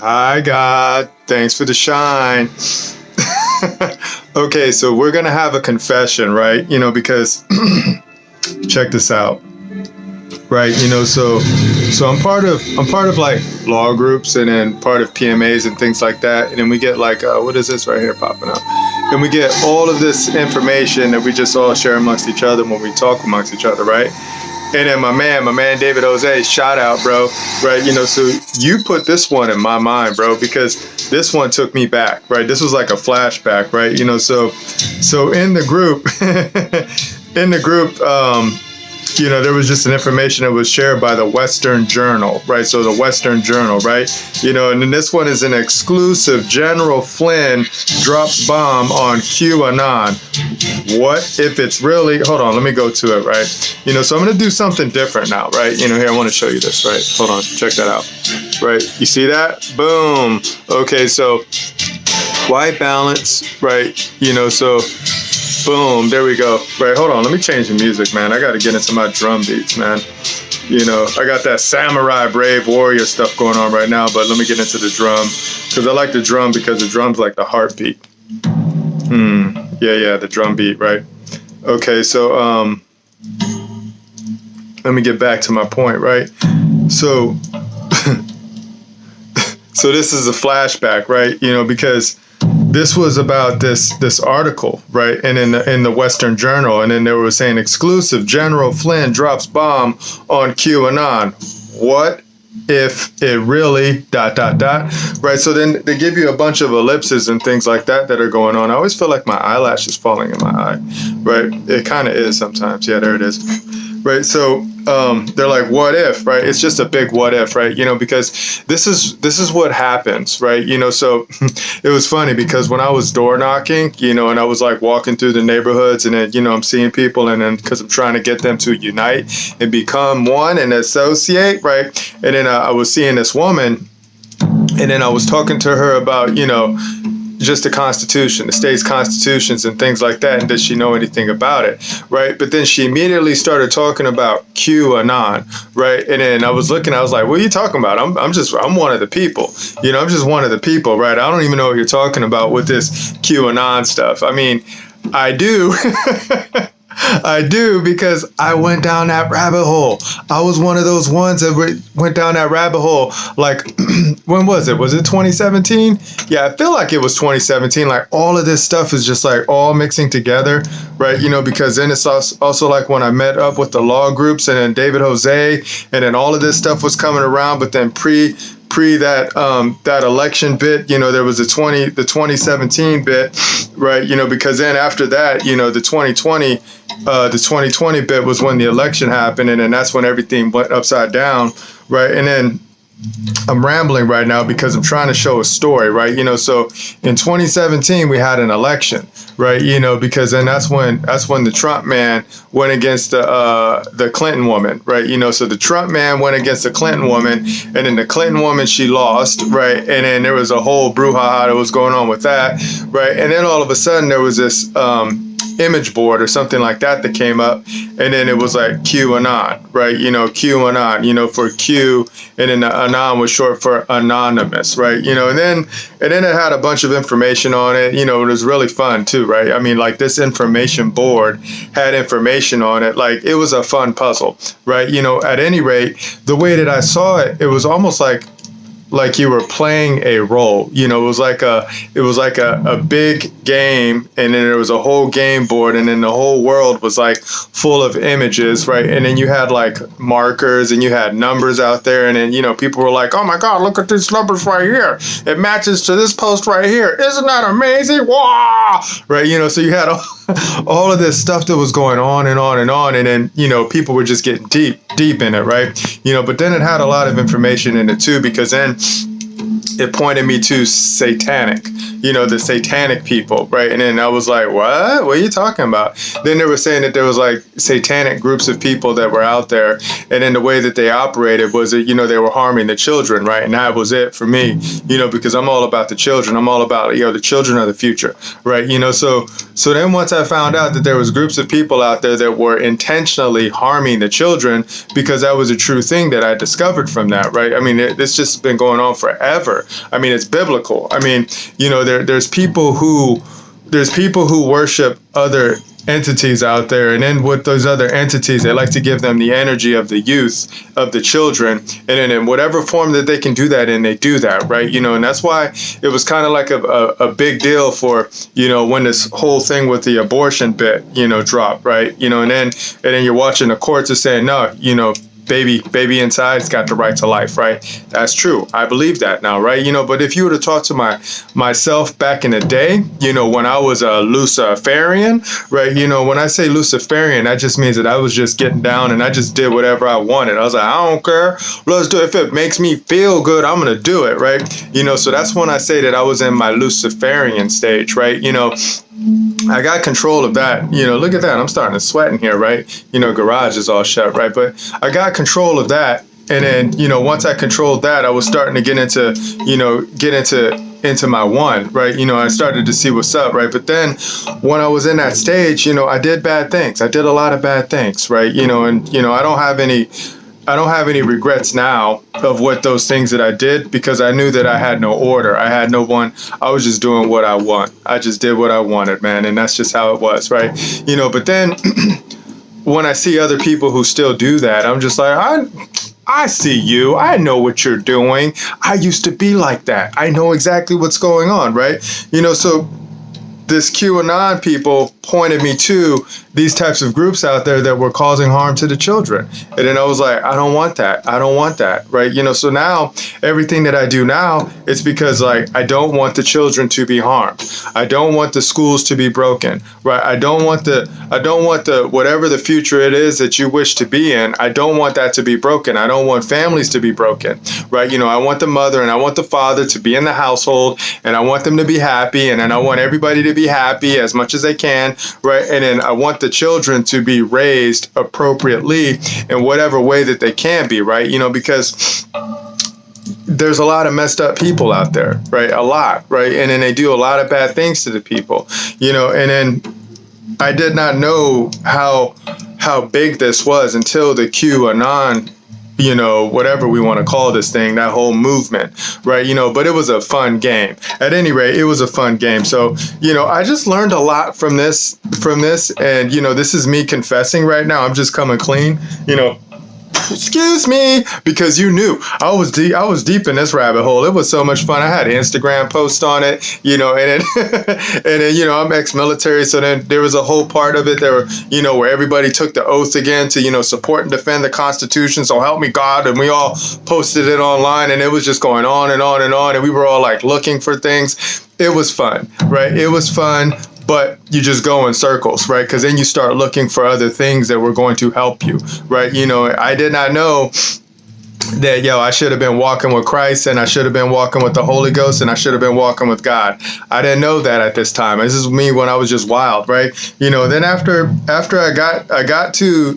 Hi, God. Thanks for the shine. Okay, so we're going to have a confession, right? Because check this out. Right, so I'm part of like law groups and then part of PMAs and things like that, and then we get like what is this right here popping up? And we get all of this information that we just all share amongst each other when we talk amongst each other, right? And then my man David Jose, shout out, bro, right? So you put this one in my mind, bro, because this one took me back, right? This was like a flashback, right? So in the group, there was just an information that was shared by the Western Journal, right? So the Western Journal, right? And then this one is an exclusive. General Flynn drops bomb on QAnon. What if it's really, hold on, let me go to it, right? So I'm going to do something different now, right? Here, I want to show you this, right? Hold on, check that out, right? You see that? Boom. Okay, so white balance, right? So boom, there we go. Right, hold on, let me change the music, man. I got to get into my drum beats, man. I got that samurai brave warrior stuff going on right now, but let me get into the drum, because I like the drum because the drum's like the heartbeat. Yeah, the drum beat, right? Okay, so let me get back to my point, right? So so this is a flashback, right? Because this was about this article, right? And in the Western Journal, and then they were saying exclusive, General Flynn drops bomb on QAnon. What if it really ... right? So then they give you a bunch of ellipses and things like that are going on. I always feel like my eyelash is falling in my eye, right? It kind of is sometimes. Yeah, there it is. Right, so they're like, what if, right? It's just a big what if, right? Because this is what happens, right? So it was funny because when I was door knocking, and I was like walking through the neighborhoods, and then I'm seeing people, and then because I'm trying to get them to unite and become one and associate, right? And then I was seeing this woman, and then I was talking to her about just the Constitution, the state's constitutions and things like that, and does she know anything about it, right? But then she immediately started talking about QAnon, right? And then I was looking, I was like, what are you talking about? I'm one of the people, I'm just one of the people, right? I don't even know what you're talking about with this QAnon stuff. I mean, I do. I do, because I went down that rabbit hole. I was one of those ones that went down that rabbit hole. Like, when was it? Was it 2017? Yeah, I feel like it was 2017. Like, all of this stuff is just like all mixing together, right? Because then it's also like when I met up with the law groups, and then David Jose, and then all of this stuff was coming around, but then pre that election bit, there was the 2017 bit, right? Because then after that, the 2020 bit was when the election happened, and then that's when everything went upside down, right? And then I'm rambling right now because I'm trying to show a story, right? So in 2017 we had an election, right? Because then that's when the Trump man went against the Clinton woman, right? So the Trump man went against the Clinton woman, and then the Clinton woman, she lost, right? And then there was a whole brouhaha that was going on with that, right? And then all of a sudden there was this image board or something like that came up, and then it was like QAnon, right? QAnon, for Q, and then the anon was short for anonymous, right? And then it had a bunch of information on it. It was really fun too, right? I mean, like, this information board had information on it. Like, it was a fun puzzle, right? At any rate, the way that I saw it, it was almost like you were playing a role. It was like a big game, and then there was a whole game board, and then the whole world was like full of images, right? And then you had like markers, and you had numbers out there, and then people were like, oh my God, look at these numbers right here, it matches to this post right here, isn't that amazing? Wow, right? So you had all of this stuff that was going on and on and on, and then people were just getting deep in it, right? But then it had a lot of information in it too, because then it pointed me to satanic, the satanic people, right? And then I was like, what are you talking about? Then they were saying that there was like satanic groups of people that were out there, and then the way that they operated was that, they were harming the children, right? And that was it for me, because I'm all about the children. I'm all about, the children are the future, right? So then once I found out that there was groups of people out there that were intentionally harming the children, because that was a true thing that I discovered from that, right? I mean, it's just been going on forever. I mean, it's biblical. I mean, there's people who worship other entities out there, and then with those other entities, they like to give them the energy of the youth, of the children, and then in whatever form that they can do that in, they do that, right? And that's why it was kind of like a big deal for when this whole thing with the abortion bit dropped, right? And then you're watching the courts are saying no, baby inside's got the right to life, right? That's true. I believe that now, right? But if you were to talk to myself back in the day, when I was a Luciferian, right? When I say Luciferian, that just means that I was just getting down and I just did whatever I wanted. I was like, I don't care. Let's do it. If it makes me feel good, I'm going to do it, right? So that's when I say that I was in my Luciferian stage, right? I got control of that. Look at that. I'm starting to sweat in here, right? Garage is all shut, right? But I got control of that. And then, once I controlled that, I was starting to get into my one, right? I started to see what's up, right? But then when I was in that stage, I did bad things. I did a lot of bad things, right? And I don't have any regrets now of what those things that I did, because I knew that I had no order. I had no one. I was just doing what I want. I just did what I wanted, man. And that's just how it was, right? But then when I see other people who still do that, I'm just like, I see you. I know what you're doing. I used to be like that. I know exactly what's going on, right? So this QAnon people pointed me to these types of groups out there that were causing harm to the children. And then I was like, I don't want that. I don't want that. Right. So now everything that I do now, it's because I don't want the children to be harmed. I don't want the schools to be broken. Right. I don't want the whatever the future it is that you wish to be in. I don't want that to be broken. I don't want families to be broken. Right. I want the mother and I want the father to be in the household, and I want them to be happy. And then I want everybody to be happy as much as they can. Right. And then I want the children to be raised appropriately in whatever way that they can be, right? Because there's a lot of messed up people out there, right? A lot, right? And then they do a lot of bad things to the people, and then I did not know how big this was until the QAnon, whatever we want to call this thing, that whole movement, right? But it was a fun game. At any rate, it was a fun game. So, I just learned a lot from this, and, this is me confessing right now. I'm just coming clean, excuse me, because you knew I was deep in this rabbit hole. It was so much fun. I had an Instagram post on it, and then I'm ex-military, so then there was a whole part of it there, where everybody took the oath again to support and defend the Constitution. So help me God, and we all posted it online, and it was just going on and on and on, and we were all looking for things. It was fun, right? It was fun. But you just go in circles, right? Because then you start looking for other things that were going to help you, right? I did not know that, I should have been walking with Christ, and I should have been walking with the Holy Ghost, and I should have been walking with God. I didn't know that at this time. This is me when I was just wild, right? Then after I got to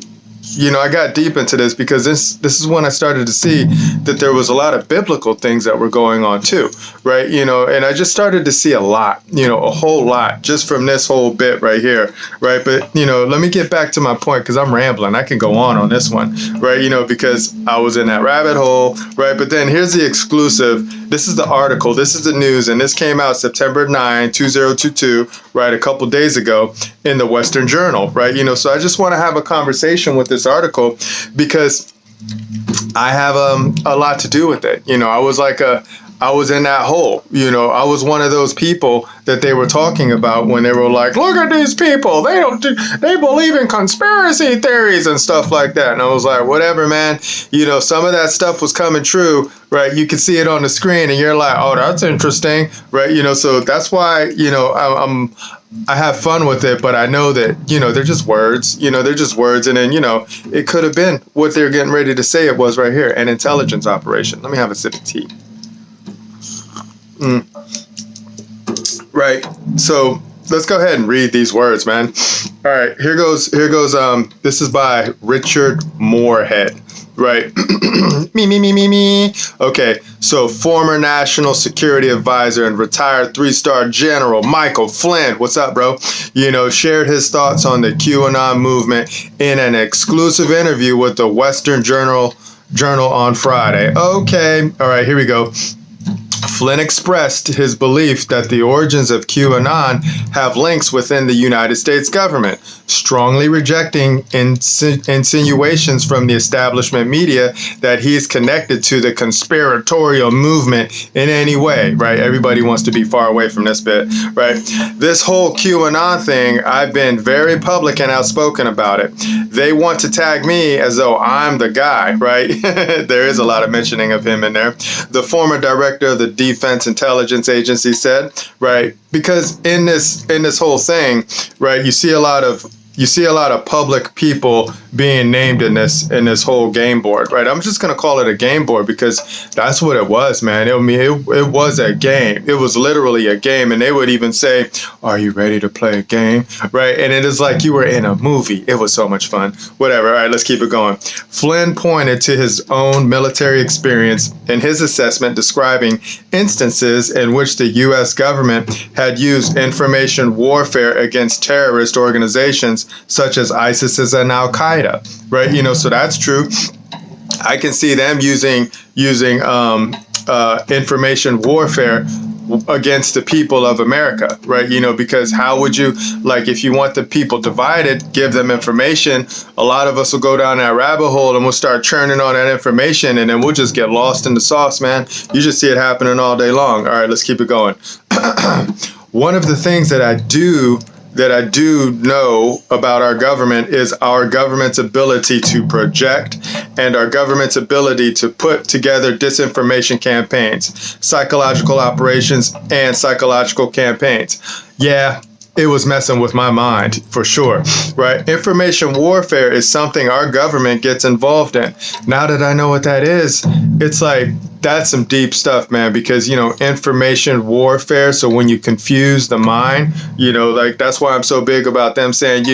I got deep into this, because this is when I started to see that there was a lot of biblical things that were going on too, right? And I just started to see a lot, a whole lot just from this whole bit right here, right? But, let me get back to my point, because I'm rambling. I can go on this one, right? Because I was in that rabbit hole, right? But then here's the exclusive. This is the article. This is the news, and this came out September 9, 2022, right? A couple days ago in the Western Journal, right? So I just want to have a conversation with this article, because I have a lot to do with it. I was in that hole. I was one of those people that they were talking about when they were like, look at these people. They believe in conspiracy theories and stuff like that. And I was like, whatever, man. Some of that stuff was coming true, right? You can see it on the screen and you're like, oh, that's interesting, right? So that's why, I have fun with it, but I know that, they're just words, they're just words. And then, it could have been what they're getting ready to say it was right here, an intelligence operation. Let me have a sip of tea. Right. So let's go ahead and read these words, man. All right, here goes. This is by Richard Moorhead, right? me. Okay, so former National Security Advisor and retired 3-star General Michael Flynn, what's up, bro? Shared his thoughts on the QAnon movement in an exclusive interview with the Western Journal on Friday. Okay, all right, here we go. Flynn expressed his belief that the origins of QAnon have links within the United States government, strongly rejecting insinuations from the establishment media that he is connected to the conspiratorial movement in any way, right? Everybody wants to be far away from this bit, right? This whole QAnon thing, I've been very public and outspoken about it. They want to tag me as though I'm the guy, right? There is a lot of mentioning of him in there. The former director of the Defense Intelligence Agency said, right, because in this whole thing, right, you see a lot of public people being named in this whole game board, right? I'm just gonna call it a game board because that's what it was, man. It was a game. It was literally a game, and they would even say, "Are you ready to play a game?" Right? And it is like you were in a movie. It was so much fun. Whatever. All right, let's keep it going. Flynn pointed to his own military experience in his assessment, describing instances in which the U.S. government had used information warfare against terrorist organizations such as ISIS and Al-Qaeda, right? So that's true. I can see them using information warfare against the people of America, right? Because how would you, like, if you want the people divided, give them information, a lot of us will go down that rabbit hole and we'll start churning on that information, and then we'll just get lost in the sauce, man. You just see it happening all day long. All right, let's keep it going. One of the things that I do know about our government is our government's ability to project and our government's ability to put together disinformation campaigns, psychological operations, and psychological campaigns. Yeah, it was messing with my mind for sure, right? Information warfare is something our government gets involved in. Now that I know what that is, it's like, that's some deep stuff, man, because, information warfare. So when you confuse the mind, like, that's why I'm so big about them saying,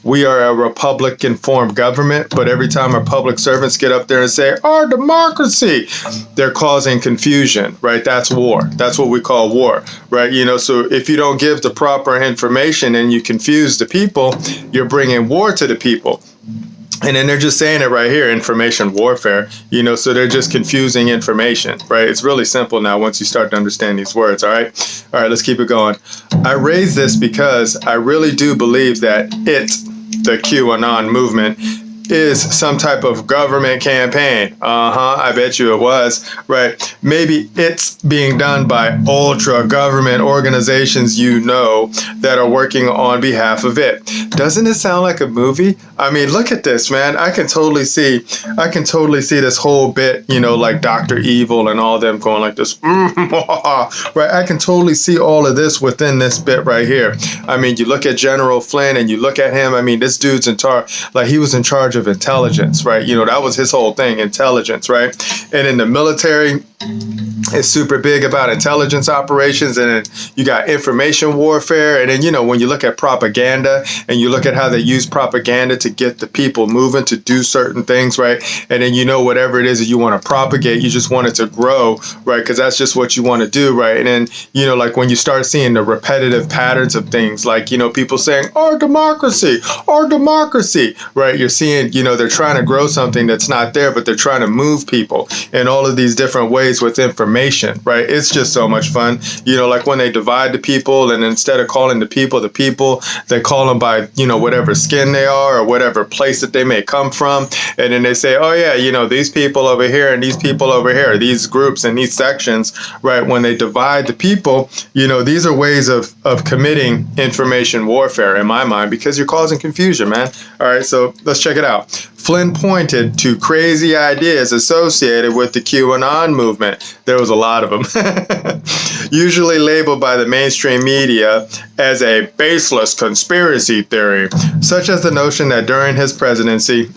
we are a Republican formed government, but every time our public servants get up there and say, our democracy, they're causing confusion, right? That's war. That's what we call war, right? So if you don't give the proper information and you confuse the people, you're bringing war to the people. And then they're just saying it right here, information warfare, so they're just confusing information, right? It's really simple now once you start to understand these words, all right? All right, let's keep it going. I raise this because I really do believe that the QAnon movement, is some type of government campaign. I bet you it was, right? Maybe it's being done by ultra government organizations that are working on behalf of it. Doesn't it sound like a movie? I mean, look at this, man. I can totally see this whole bit, like Dr. Evil and all them going like this, right? I can totally see all of this within this bit right here. I mean, you look at General Flynn and you look at him. I mean, this dude's he was in charge of intelligence, right? That was his whole thing, intelligence, right? And in the military, it's super big about intelligence operations, and then you got information warfare, and then when you look at propaganda and you look at how they use propaganda to get the people moving to do certain things, right? And then whatever it is that you want to propagate, you just want it to grow, right? Because that's just what you want to do, right? And then like when you start seeing the repetitive patterns of things, like people saying our democracy, right? You're seeing they're trying to grow something that's not there, but they're trying to move people in all of these different ways with information, right? It's just so much fun. Like when they divide the people, and instead of calling the people, they call them by, whatever skin they are or whatever place that they may come from. And then they say, oh yeah, these people over here and these people over here, these groups and these sections, right? When they divide the people, these are ways of committing information warfare in my mind, because you're causing confusion, man. All right, so let's check it out. Flynn pointed to crazy ideas associated with the QAnon movement. There was a lot of them. Usually labeled by the mainstream media as a baseless conspiracy theory, such as the notion that during his presidency,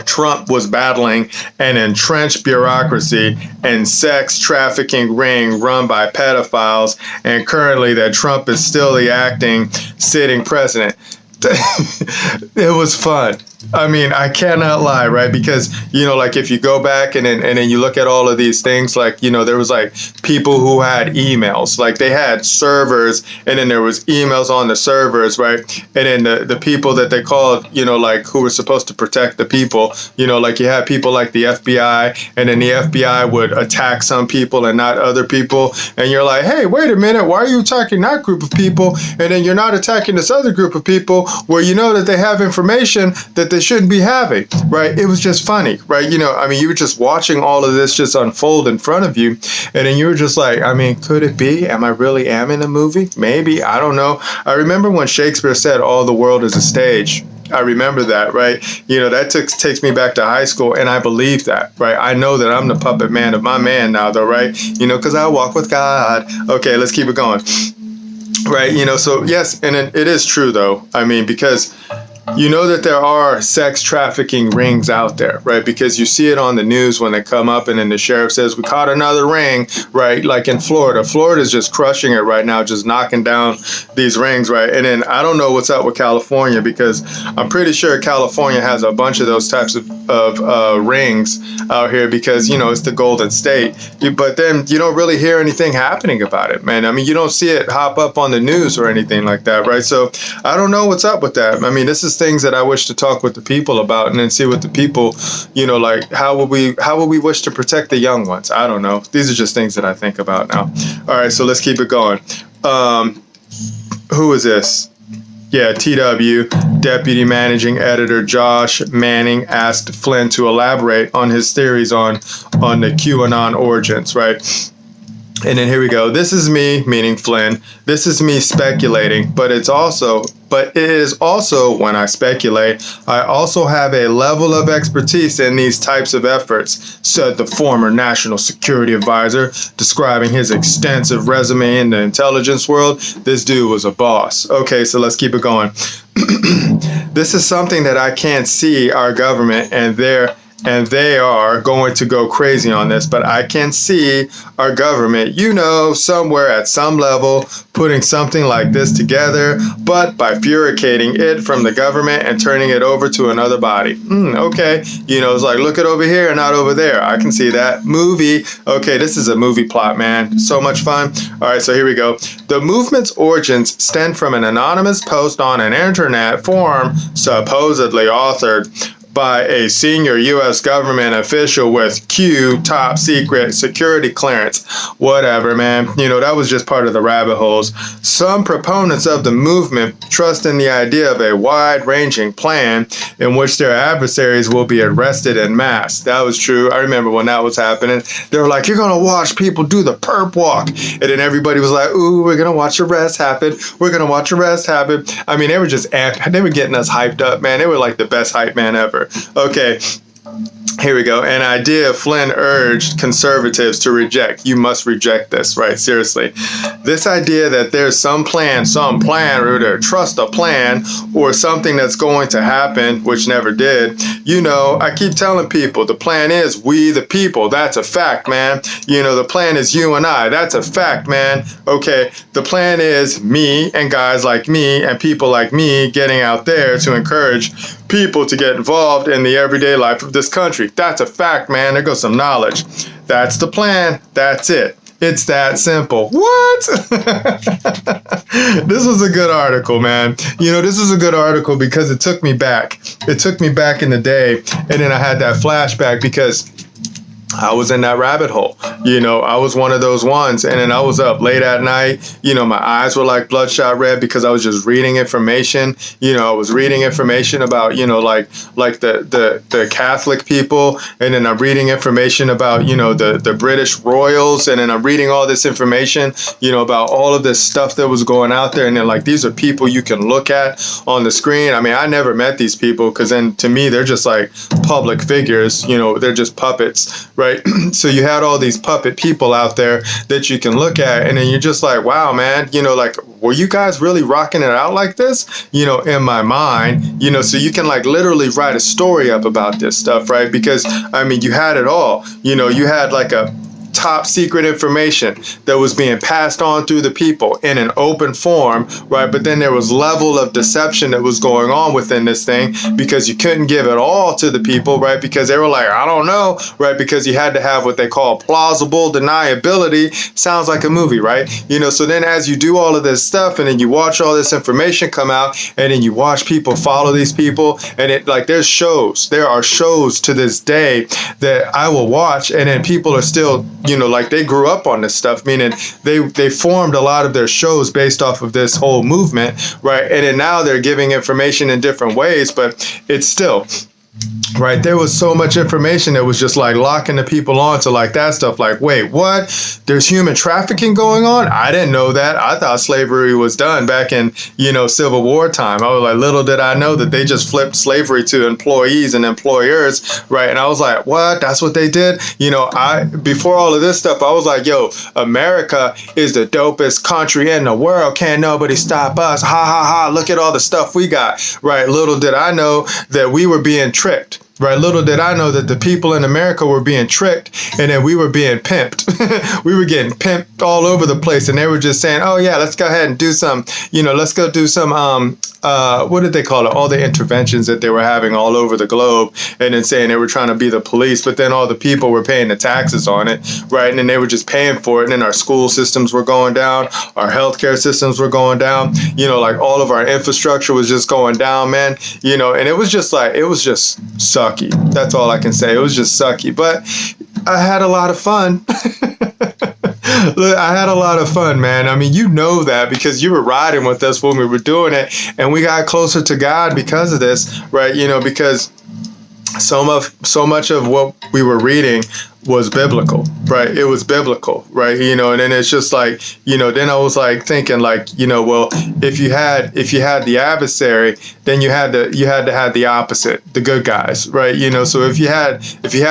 Trump was battling an entrenched bureaucracy and sex trafficking ring run by pedophiles, and currently that Trump is still the acting sitting president. It was fun. I mean, I cannot lie, right? Because, you know, like if you go back and then you look at all of these things, like, you know, there was like people who had emails, like they had servers, and then there was emails on the servers, right? And then the people that they called, you know, like who were supposed to protect the people, you know, like you had people like the FBI, and then the FBI would attack some people and not other people. And you're like, hey, wait a minute, why are you attacking that group of people? And then you're not attacking this other group of people where you know that they have information that they shouldn't be having, right? It was just funny, right? You know, I mean, you were just watching all of this just unfold in front of you, and then you were just like, I mean, could it be? Am I really in a movie? Maybe, I don't know. I remember when Shakespeare said, all the world is a stage. I remember that, right? You know, that takes me back to high school, and I believe that, right? I know that I'm the puppet man of my man now, though, right? You know, because I walk with God. Okay, let's keep it going. Right, you know, so yes, and it is true, though. I mean, because you know that there are sex trafficking rings out there, right? Because you see it on the news when they come up, and then the sheriff says, we caught another ring, right? Like in Florida. Florida's just crushing it right now, just knocking down these rings, right? And then I don't know what's up with California, because I'm pretty sure California has a bunch of those types of rings out here, because, you know, it's the Golden State. But then you don't really hear anything happening about it, man. I mean, you don't see it hop up on the news or anything like that, right? So I don't know what's up with that. I mean, this is things that I wish to talk with the people about, and then see what the people, you know, like how would we wish to protect the young ones? I don't know. These are just things that I think about now. All right, so let's keep it going. Who is this? Yeah, TW, Deputy Managing Editor Josh Manning asked Flynn to elaborate on his theories on the QAnon origins, right? And then here we go. This is me, meaning Flynn. This is me speculating, but it is also when I speculate, I also have a level of expertise in these types of efforts, said the former National Security Advisor, describing his extensive resume in the intelligence world. This dude was a boss. Okay, so let's keep it going. This is something that I can't see our government and they are going to go crazy on this, but I can see our government, you know, somewhere at some level putting something like this together, but bifurcating it from the government and turning it over to another body. Okay, you know, it's like, look at over here and not over there. I can see that. Movie. Okay, this is a movie plot, man. So much fun. All right, so here we go. The movement's origins stem from an anonymous post on an internet forum supposedly authored by a senior U.S. government official with top secret security clearance. Whatever, man. You know, that was just part of the rabbit holes. Some proponents of the movement trust in the idea of a wide-ranging plan in which their adversaries will be arrested en masse. That was true. I remember when that was happening. They were like, you're going to watch people do the perp walk. And then everybody was like, ooh, we're going to watch arrests happen. We're going to watch arrests happen. I mean, they were just amped. They were getting us hyped up, man. They were like the best hype man ever. Okay, here we go. An idea Flynn urged conservatives to reject. You must reject this, right? Seriously. This idea that there's some plan, or trust a plan, or something that's going to happen, which never did. You know, I keep telling people the plan is we the people. That's a fact, man. You know, the plan is you and I. That's a fact, man. Okay, the plan is me and guys like me and people like me getting out there to encourage people to get involved in the everyday life of this country. That's a fact, man. There goes some knowledge. That's the plan. That's it. It's that simple. What? This was a good article, man. You know, this was a good article because it took me back. It took me back in the day, and then I had that flashback because I was in that rabbit hole. You know, I was one of those ones, and then I was up late at night. You know, my eyes were like bloodshot red because I was just reading information. You know, I was reading information about, you know, like the Catholic people, and then I'm reading information about, you know, the British royals, and then I'm reading all this information, you know, about all of this stuff that was going out there, and then like these are people you can look at on the screen. I mean, I never met these people because then to me they're just like public figures. You know, they're just puppets. Right? So you had all these puppet people out there that you can look at, and then you're just like, wow, man, you know, like, were you guys really rocking it out like this? You know, in my mind, you know, so you can like literally write a story up about this stuff, right? Because I mean, you had it all. You know, you had like a top secret information that was being passed on through the people in an open form, right? But then there was level of deception that was going on within this thing because you couldn't give it all to the people, right? Because they were like, I don't know, right? Because you had to have what they call plausible deniability. Sounds like a movie, right? You know, so then as you do all of this stuff and then you watch all this information come out and then you watch people follow these people, and it like there are shows to this day that I will watch, and then people are still, you know, like they grew up on this stuff, meaning they formed a lot of their shows based off of this whole movement, right? And then now they're giving information in different ways, but it's still, right, there was so much information that was just like locking the people on to like that stuff. Like, wait, what? There's human trafficking going on? I didn't know that. I thought slavery was done back in, you know, Civil War time. I was like, little did I know that they just flipped slavery to employees and employers, right? And I was like, what? That's what they did? You know, before all of this stuff, I was like, yo, America is the dopest country in the world. Can't nobody stop us. Ha ha ha. Look at all the stuff we got, right? Little did I know that we were being tricked. Right, little did I know that the people in America were being tricked, and then we were being pimped. We were getting pimped all over the place, and they were just saying, "Oh yeah, let's go ahead and do some, you know, let's go do some, what did they call it? All the interventions that they were having all over the globe, and then saying they were trying to be the police, but then all the people were paying the taxes on it, right? And then they were just paying for it, and then our school systems were going down, our healthcare systems were going down, you know, like all of our infrastructure was just going down, man, you know, and it was just like, it was just sucky. That's all I can say. It was just sucky, but I had a lot of fun. I had a lot of fun, man. I mean, you know that because you were riding with us when we were doing it, and we got closer to God because of this, right? You know, because so much of what we were reading was biblical, right? It was biblical, right? You know, and then it's just like, you know, then I was like thinking like, you know, well, if you had the adversary, then you had to have the opposite, the good guys, right? You know, so if you had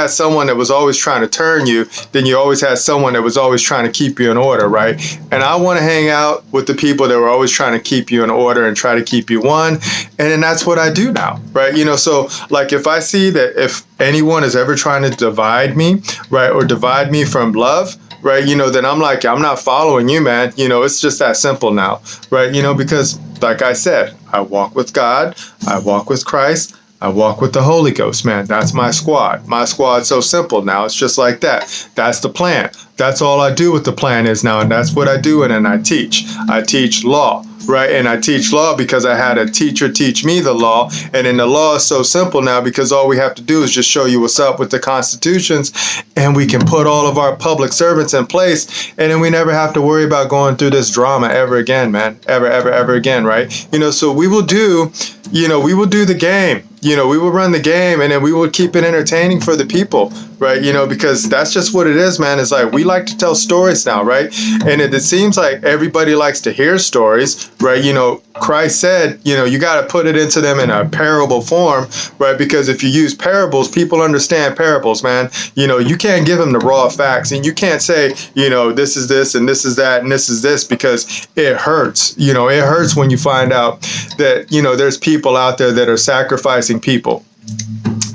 someone that was always trying to turn you, then you always had someone that was always trying to keep you in order, right? And I want to hang out with the people that were always trying to keep you in order and try to keep you one. And then that's what I do now, right? You know, so like if I see that if anyone is ever trying to divide me, right, or divide me from love, right, you know, then I'm like, I'm not following you, man. You know, it's just that simple now, right? You know, because like I said, I walk with God, I walk with Christ, I walk with the Holy Ghost, man. That's my squad. My squad's so simple now. It's just like that. That's the plan. That's all I do with the plan is now, and that's what I do, and then I teach. I teach law. Right, and I teach law because I had a teacher teach me the law, and then the law is so simple now because all we have to do is just show you what's up with the constitutions, and we can put all of our public servants in place, and then we never have to worry about going through this drama ever again, man, ever again, right? You know, so we will do the game. You know, we will run the game, and then we will keep it entertaining for the people, right? You know, because that's just what it is, man. It's like we like to tell stories now, right? And it seems like everybody likes to hear stories, right? You know, Christ said, you know, you got to put it into them in a parable form, right? Because if you use parables, people understand parables, man. You know, you can't give them the raw facts, and you can't say, you know, this is this and this is that and this is this, because it hurts. You know, it hurts when you find out that, you know, there's people out there that are sacrificing people.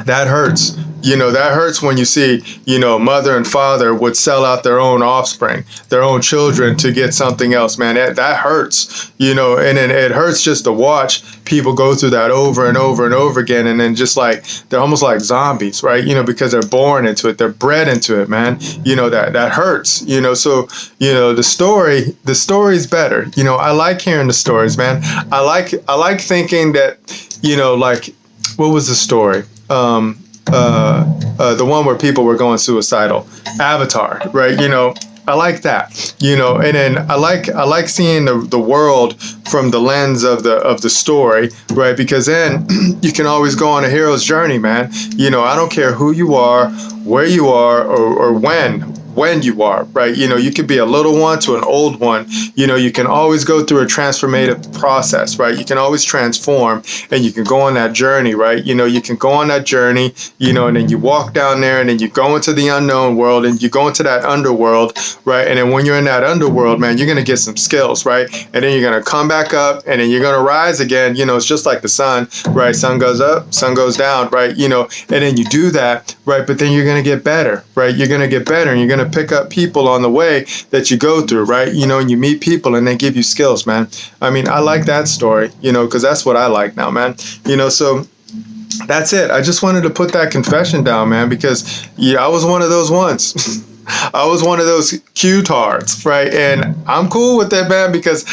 That hurts. You know, that hurts when you see, you know, mother and father would sell out their own offspring, their own children to get something else, man. That hurts, you know, and then it hurts just to watch people go through that over and over and over again. And then just like, they're almost like zombies, right? You know, because they're born into it. They're bred into it, man. You know, that hurts, you know, so, you know, the story's better. You know, I like hearing the stories, man. I like thinking that, you know, like, what was the story? The one where people were going suicidal, Avatar, right? You know, I like that, you know, and then I like seeing the world from the lens of the story, right? Because then you can always go on a hero's journey, man. You know, I don't care who you are, where you are, or when when you are, right? You know, you could be a little one to an old one. You know, you can always go through a transformative process, right? You can always transform, and you can go on that journey, right? You know, you can go on that journey, you know, and then you walk down there, and then you go into the unknown world, and you go into that underworld, right? And then when you're in that underworld, man, you're going to get some skills, right? And then you're going to come back up, and then you're going to rise again. You know, it's just like the sun, right? Sun goes up, sun goes down, right? You know, and then you do that, right? But then you're going to get better, right? You're going to get better, and you're going to pick up people on the way that you go through, right? You know, and you meet people, and they give you skills, man. I mean, I like that story, you know, because that's what I like now, man. You know, so that's it. I just wanted to put that confession down, man, because yeah, I was one of those ones. I was one of those Q-tards, right? And I'm cool with that, man, because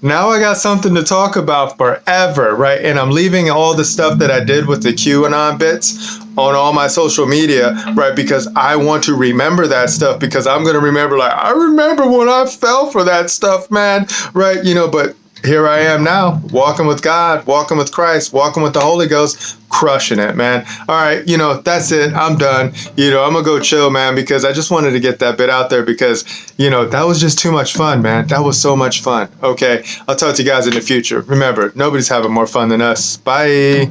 now I got something to talk about forever, right? And I'm leaving all the stuff that I did with the QAnon bits on all my social media, right? Because I want to remember that stuff, because I'm going to remember, like, I remember when I fell for that stuff, man, right? You know, but here I am now, walking with God, walking with Christ, walking with the Holy Ghost, crushing it, man. All right, you know, that's it. I'm done. You know, I'm going to go chill, man, because I just wanted to get that bit out there because, you know, that was just too much fun, man. That was so much fun. Okay, I'll talk to you guys in the future. Remember, nobody's having more fun than us. Bye.